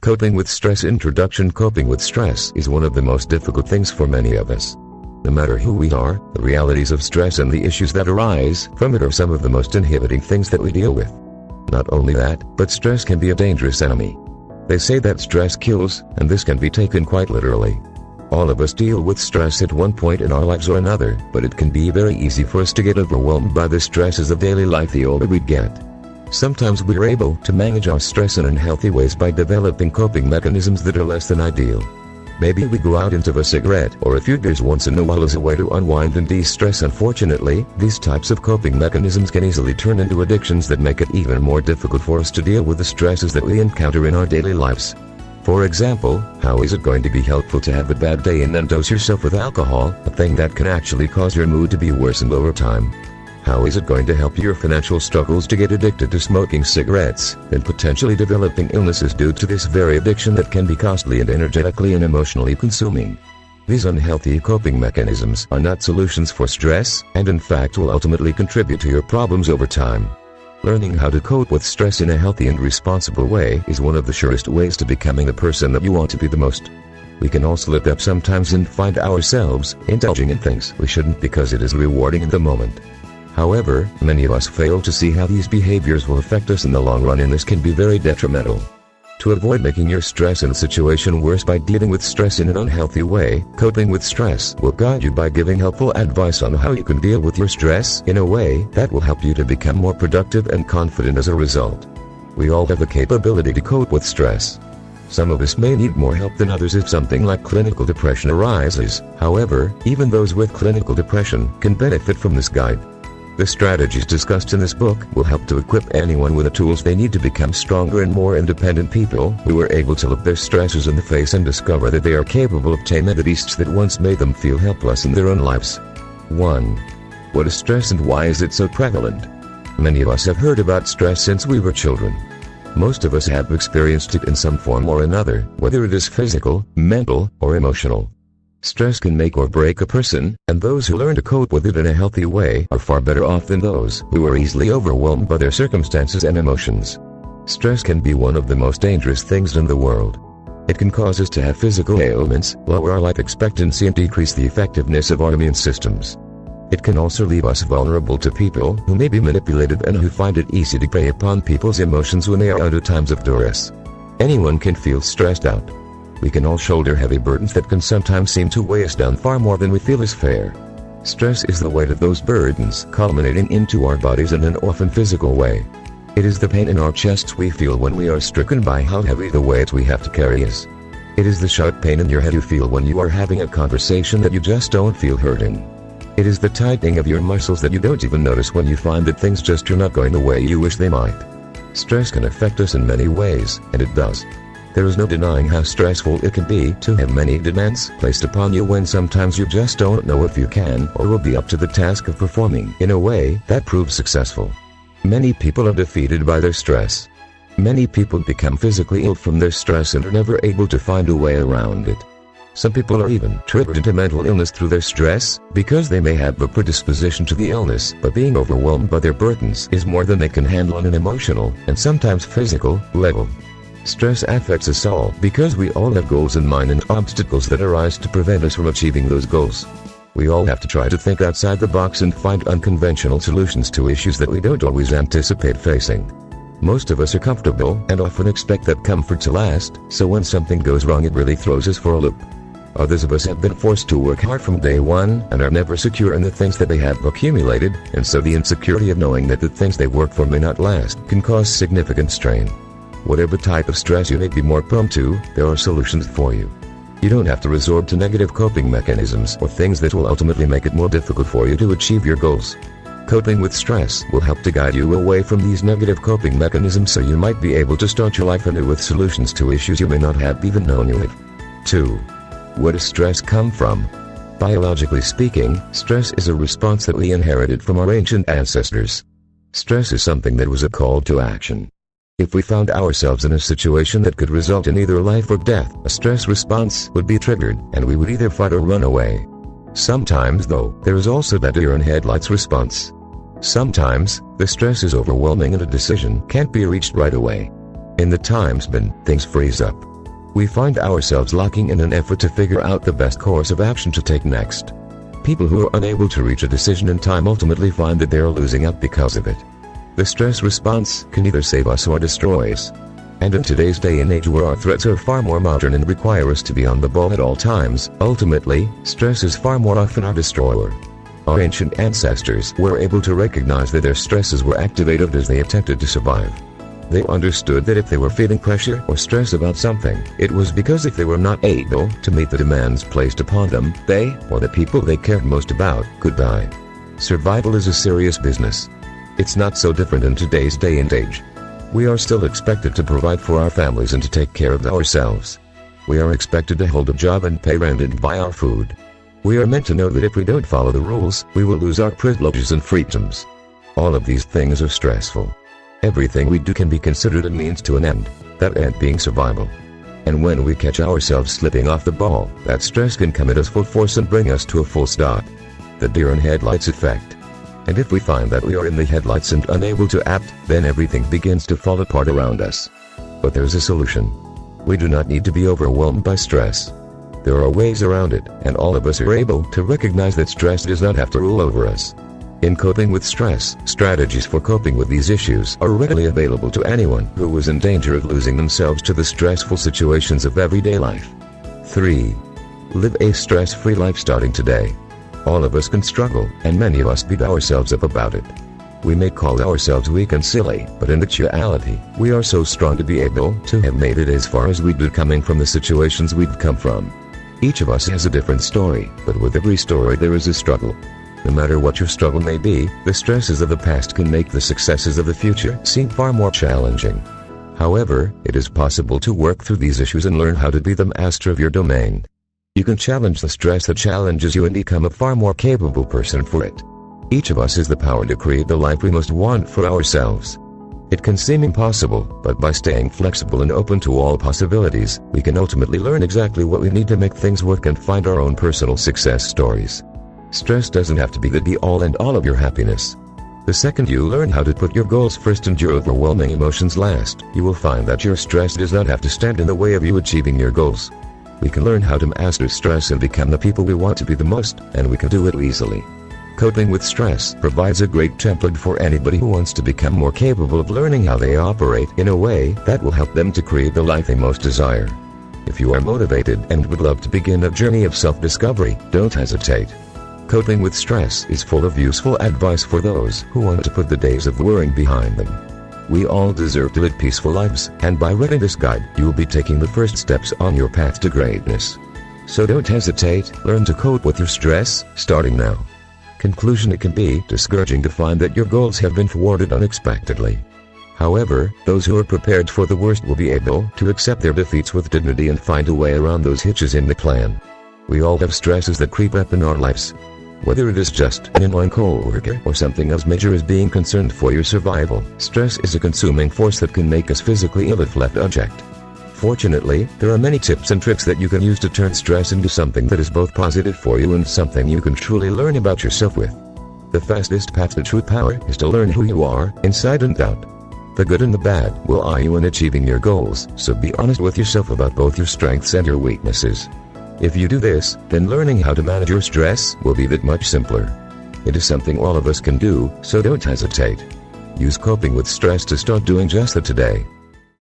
Coping with stress introduction. Coping with stress is one of the most difficult things for many of us. No matter who we are, the realities of stress and the issues that arise from it are some of the most inhibiting things that we deal with. Not only that, but stress can be a dangerous enemy. They say that stress kills, and this can be taken quite literally. All of us deal with stress at one point in our lives or another, but it can be very easy for us to get overwhelmed by the stresses of daily life the older we get. Sometimes we're able to manage our stress in unhealthy ways by developing coping mechanisms that are less than ideal. Maybe we go out and have a cigarette or a few beers once in a while as a way to unwind and de-stress. Unfortunately, these types of coping mechanisms can easily turn into addictions that make it even more difficult for us to deal with the stresses that we encounter in our daily lives. For example, how is it going to be helpful to have a bad day and then dose yourself with alcohol, a thing that can actually cause your mood to be worsened over time? How is it going to help your financial struggles to get addicted to smoking cigarettes, and potentially developing illnesses due to this very addiction that can be costly and energetically and emotionally consuming? These unhealthy coping mechanisms are not solutions for stress, and in fact will ultimately contribute to your problems over time. Learning how to cope with stress in a healthy and responsible way is one of the surest ways to becoming the person that you want to be the most. We can all slip up sometimes and find ourselves indulging in things we shouldn't because it is rewarding in the moment. However, many of us fail to see how these behaviors will affect us in the long run, and this can be very detrimental. To avoid making your stress in a situation worse by dealing with stress in an unhealthy way, Coping with Stress will guide you by giving helpful advice on how you can deal with your stress in a way that will help you to become more productive and confident as a result. We all have the capability to cope with stress. Some of us may need more help than others if something like clinical depression arises. However, even those with clinical depression can benefit from this guide. The strategies discussed in this book will help to equip anyone with the tools they need to become stronger and more independent people who are able to look their stressors in the face and discover that they are capable of taming the beasts that once made them feel helpless in their own lives. 1. What is stress and why is it so prevalent? Many of us have heard about stress since we were children. Most of us have experienced it in some form or another, whether it is physical, mental, or emotional. Stress can make or break a person, and those who learn to cope with it in a healthy way are far better off than those who are easily overwhelmed by their circumstances and emotions. Stress can be one of the most dangerous things in the world. It can cause us to have physical ailments, lower our life expectancy, and decrease the effectiveness of our immune systems. It can also leave us vulnerable to people who may be manipulated and who find it easy to prey upon people's emotions when they are under times of duress. Anyone can feel stressed out. We can all shoulder heavy burdens that can sometimes seem to weigh us down far more than we feel is fair. Stress is the weight of those burdens culminating into our bodies in an often physical way. It is the pain in our chests we feel when we are stricken by how heavy the weight we have to carry is. It is the sharp pain in your head you feel when you are having a conversation that you just don't feel heard in. It is the tightening of your muscles that you don't even notice when you find that things just are not going the way you wish they might. Stress can affect us in many ways, and it does. There is no denying how stressful it can be to have many demands placed upon you when sometimes you just don't know if you can or will be up to the task of performing in a way that proves successful. Many people are defeated by their stress. Many people become physically ill from their stress and are never able to find a way around it. Some people are even triggered into mental illness through their stress because they may have a predisposition to the illness, but being overwhelmed by their burdens is more than they can handle on an emotional and sometimes physical level. Stress affects us all because we all have goals in mind and obstacles that arise to prevent us from achieving those goals. We all have to try to think outside the box and find unconventional solutions to issues that we don't always anticipate facing. Most of us are comfortable and often expect that comfort to last, so when something goes wrong it really throws us for a loop. Others of us have been forced to work hard from day one and are never secure in the things that they have accumulated, and so the insecurity of knowing that the things they work for may not last can cause significant strain. Whatever type of stress you may be more prone to, there are solutions for you. You don't have to resort to negative coping mechanisms or things that will ultimately make it more difficult for you to achieve your goals. Coping with stress will help to guide you away from these negative coping mechanisms so you might be able to start your life anew with solutions to issues you may not have even known you have. 2. Where does stress come from? Biologically speaking, stress is a response that we inherited from our ancient ancestors. Stress is something that was a call to action. If we found ourselves in a situation that could result in either life or death, a stress response would be triggered, and we would either fight or run away. Sometimes, though, there is also that deer-in-headlights response. Sometimes, the stress is overwhelming and a decision can't be reached right away. In the times when things freeze up, we find ourselves lacking in an effort to figure out the best course of action to take next. People who are unable to reach a decision in time ultimately find that they are losing out because of it. The stress response can either save us or destroy us. And in today's day and age where our threats are far more modern and require us to be on the ball at all times, ultimately, stress is far more often our destroyer. Our ancient ancestors were able to recognize that their stresses were activated as they attempted to survive. They understood that if they were feeling pressure or stress about something, it was because if they were not able to meet the demands placed upon them, they, or the people they cared most about, could die. Survival is a serious business. It's not so different in today's day and age. We are still expected to provide for our families and to take care of ourselves. We are expected to hold a job and pay rent and buy our food. We are meant to know that if we don't follow the rules, we will lose our privileges and freedoms. All of these things are stressful. Everything we do can be considered a means to an end, that end being survival. And when we catch ourselves slipping off the ball, that stress can come at us full force and bring us to a full stop. The deer in headlights effect. And if we find that we are in the headlights and unable to act, then everything begins to fall apart around us. But there's a solution. We do not need to be overwhelmed by stress. There are ways around it, and all of us are able to recognize that stress does not have to rule over us. In coping with stress, strategies for coping with these issues are readily available to anyone who is in danger of losing themselves to the stressful situations of everyday life. 3. Live a stress-free life starting today. All of us can struggle, and many of us beat ourselves up about it. We may call ourselves weak and silly, but in actuality, we are so strong to be able to have made it as far as we did coming from the situations we've come from. Each of us has a different story, but with every story there is a struggle. No matter what your struggle may be, the stresses of the past can make the successes of the future seem far more challenging. However, it is possible to work through these issues and learn how to be the master of your domain. You can challenge the stress that challenges you and become a far more capable person for it. Each of us has the power to create the life we most want for ourselves. It can seem impossible, but by staying flexible and open to all possibilities, we can ultimately learn exactly what we need to make things work and find our own personal success stories. Stress doesn't have to be the be-all and all of your happiness. The second you learn how to put your goals first and your overwhelming emotions last, you will find that your stress does not have to stand in the way of you achieving your goals. We can learn how to master stress and become the people we want to be the most, and we can do it easily. Coping with stress provides a great template for anybody who wants to become more capable of learning how they operate in a way that will help them to create the life they most desire. If you are motivated and would love to begin a journey of self-discovery, don't hesitate. Coping with stress is full of useful advice for those who want to put the days of worrying behind them. We all deserve to live peaceful lives, and by reading this guide, you will be taking the first steps on your path to greatness. So don't hesitate, learn to cope with your stress, starting now. Conclusion: it can be discouraging to find that your goals have been thwarted unexpectedly. However, those who are prepared for the worst will be able to accept their defeats with dignity and find a way around those hitches in the plan. We all have stresses that creep up in our lives. Whether it is just an annoying coworker or something as major as being concerned for your survival, stress is a consuming force that can make us physically ill if left unchecked. Fortunately, there are many tips and tricks that you can use to turn stress into something that is both positive for you and something you can truly learn about yourself with. The fastest path to true power is to learn who you are, inside and out. The good and the bad will eye you in achieving your goals, so be honest with yourself about both your strengths and your weaknesses. If you do this, then learning how to manage your stress will be that much simpler. It is something all of us can do, so don't hesitate. Use coping with stress to start doing just that today.